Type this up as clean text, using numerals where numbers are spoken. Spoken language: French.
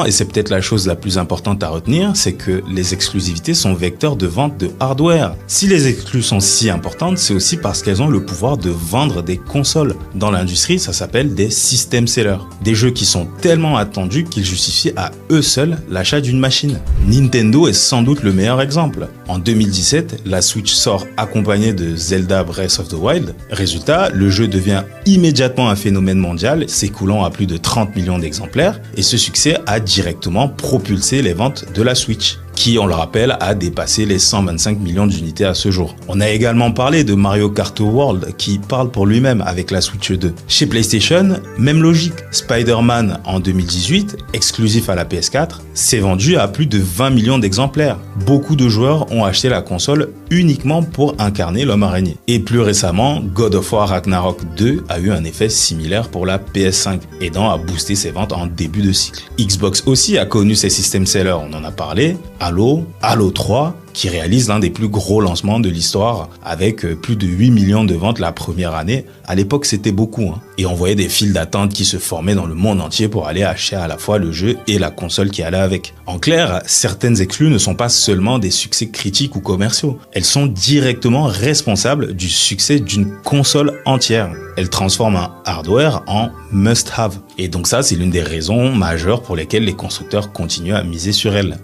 Et c'est peut-être la chose la plus importante à retenir, c'est que les exclusivités sont vecteurs de vente de hardware. Si les exclus sont si importantes, c'est aussi parce qu'elles ont le pouvoir de vendre des consoles. Dans l'industrie, ça s'appelle des system sellers. Des jeux qui sont tellement attendus qu'ils justifient à eux seuls l'achat d'une machine. Nintendo est sans doute le meilleur exemple. En 2017, la Switch sort accompagnée de Zelda Breath of the Wild. Résultat, le jeu devient immédiatement un phénomène mondial, s'écoulant à plus de 30 millions d'exemplaires, et ce succès a directement propulsé les ventes de la Switch, qui, on le rappelle, a dépassé les 125 millions d'unités à ce jour. On a également parlé de Mario Kart World, qui parle pour lui-même avec la Switch 2. Chez PlayStation, même logique. Spider-Man en 2018, exclusif à la PS4, s'est vendu à plus de 20 millions d'exemplaires. Beaucoup de joueurs ont acheté la console uniquement pour incarner l'homme araignée. Et plus récemment, God of War Ragnarok 2 a eu un effet similaire pour la PS5, aidant à booster ses ventes en début de cycle. Xbox aussi a connu ses system sellers, on en a parlé. Halo 3, qui réalise l'un des plus gros lancements de l'histoire avec plus de 8 millions de ventes la première année. À l'époque, c'était beaucoup. Et on voyait des files d'attente qui se formaient dans le monde entier pour aller acheter à la fois le jeu et la console qui allait avec. En clair, certaines exclus ne sont pas seulement des succès critiques ou commerciaux. Elles sont directement responsables du succès d'une console entière. Elles transforment un hardware en must-have. Et donc ça, c'est l'une des raisons majeures pour lesquelles les constructeurs continuent à miser sur elles.